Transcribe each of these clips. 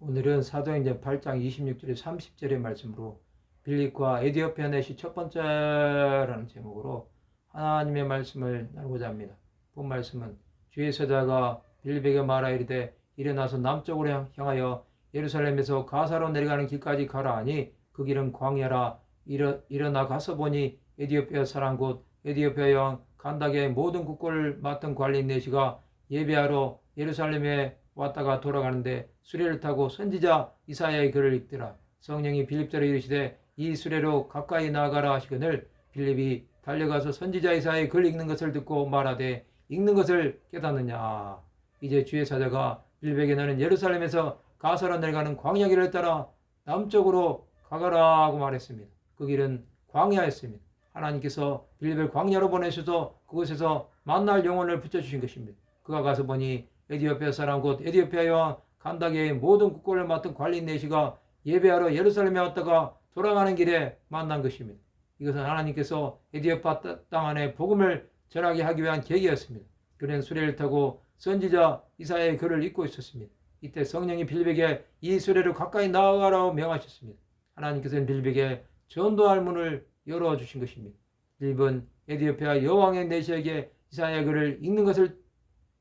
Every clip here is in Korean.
오늘은 사도행전 8장 26절에 30절의 말씀으로 빌립과 에디오피아 내시 첫 번째라는 제목으로 하나님의 말씀을 나누고자 합니다. 본 말씀은 주의 서자가 빌립에게 말하이르되 일어나서 남쪽으로 향하여 예루살렘에서 가사로 내려가는 길까지 가라 하니 그 길은 광야라. 일어나 가서 보니 에디오피아 사람 곧 에디오피아 여왕 간닥의 모든 국고를 맡은 관리인 네시가 예배하러 예루살렘에 왔다가 돌아가는데 수레를 타고 선지자 이사야의 글을 읽더라. 성령이 빌립대로 이르시되 이 수레로 가까이 나아가라 하시거늘 빌립이 달려가서 선지자 이사야의 글 읽는 것을 듣고 말하되 읽는 것을 깨닫느냐. 이제 주의 사자가 빌립에게 너는 예루살렘에서 가사로 내려가는 광야길을 따라 남쪽으로 가거라 하고 말했습니다. 그 길은 광야였습니다. 하나님께서 빌립을 광야로 보내셔서 그곳에서 만날 영혼을 붙여주신 것입니다. 그가 가서 보니 에디오피아 사람 곧 에디오피아 여왕 간닥의 모든 국고를 맡은 관리인 네시가 예배하러 예루살렘에 왔다가 돌아가는 길에 만난 것입니다. 이것은 하나님께서 에디오피아 땅 안에 복음을 전하게 하기 위한 계기였습니다. 그는 수레를 타고 선지자 이사야의 글을 읽고 있었습니다. 이때 성령이 빌립에게 이 수레로 가까이 나아가라고 명하셨습니다. 하나님께서는 빌립에게 전도할 문을 열어주신 것입니다. 빌립은 에디오피아 여왕의 네시에게 이사야의 글을 읽는 것을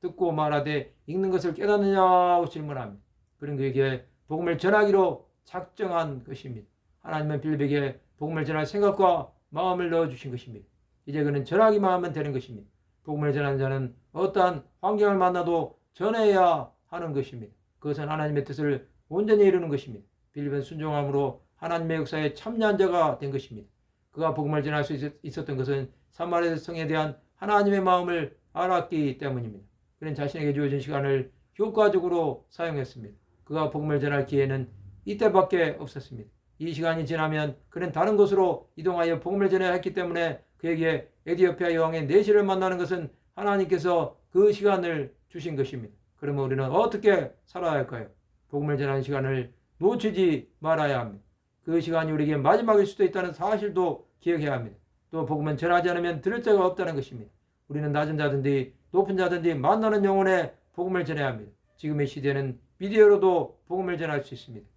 듣고 말하되 읽는 것을 깨닫느냐고 질문합니다. 그런 그에게 복음을 전하기로 작정한 것입니다. 하나님은 빌립에게 복음을 전할 생각과 마음을 넣어주신 것입니다. 이제 그는 전하기만 하면 되는 것입니다. 복음을 전하는 자는 어떠한 환경을 만나도 전해야 하는 것입니다. 그것은 하나님의 뜻을 온전히 이루는 것입니다. 빌립은 순종함으로 하나님의 역사에 참여한 자가 된 것입니다. 그가 복음을 전할 수 있었던 것은 사마리아 성에 대한 하나님의 마음을 알았기 때문입니다. 그는 자신에게 주어진 시간을 효과적으로 사용했습니다. 그가 복음을 전할 기회는 이때밖에 없었습니다. 이 시간이 지나면 그는 다른 곳으로 이동하여 복음을 전해야 했기 때문에 그에게 에디오피아 여왕의 네시를 만나는 것은 하나님께서 그 시간을 주신 것입니다. 그러면 우리는 어떻게 살아야 할까요? 복음을 전하는 시간을 놓치지 말아야 합니다. 그 시간이 우리에게 마지막일 수도 있다는 사실도 기억해야 합니다. 또 복음은 전하지 않으면 들을 자가 없다는 것입니다. 우리는 낮은 자든지 높은 자든지 만나는 영혼에 복음을 전해야 합니다. 지금의 시대는 비디오로도 복음을 전할 수 있습니다.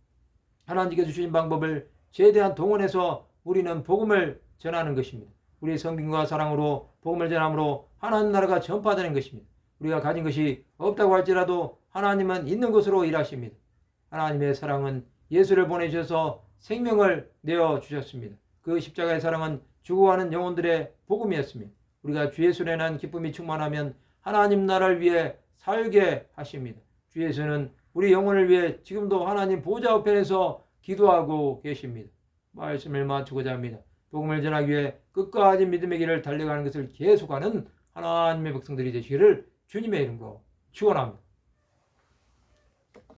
하나님께서 주신 방법을 최대한 동원해서 우리는 복음을 전하는 것입니다. 우리의 성김과 사랑으로 복음을 전함으로 하나님 나라가 전파되는 것입니다. 우리가 가진 것이 없다고 할지라도 하나님은 있는 것으로 일하십니다. 하나님의 사랑은 예수를 보내주셔서 생명을 내어주셨습니다. 그 십자가의 사랑은 죽어가는 영혼들의 복음이었습니다. 우리가 주 예수로 인한 기쁨이 충만하면 하나님 나라를 위해 살게 하십니다. 주 예수는 우리 영혼을 위해 지금도 하나님 보좌 우편에서 기도하고 계십니다. 말씀을 마치고자 합니다. 복음을 전하기 위해 끝까지 믿음의 길을 달려가는 것을 계속하는 하나님의 백성들이 되시기를 주님의 이름으로 축원합니다.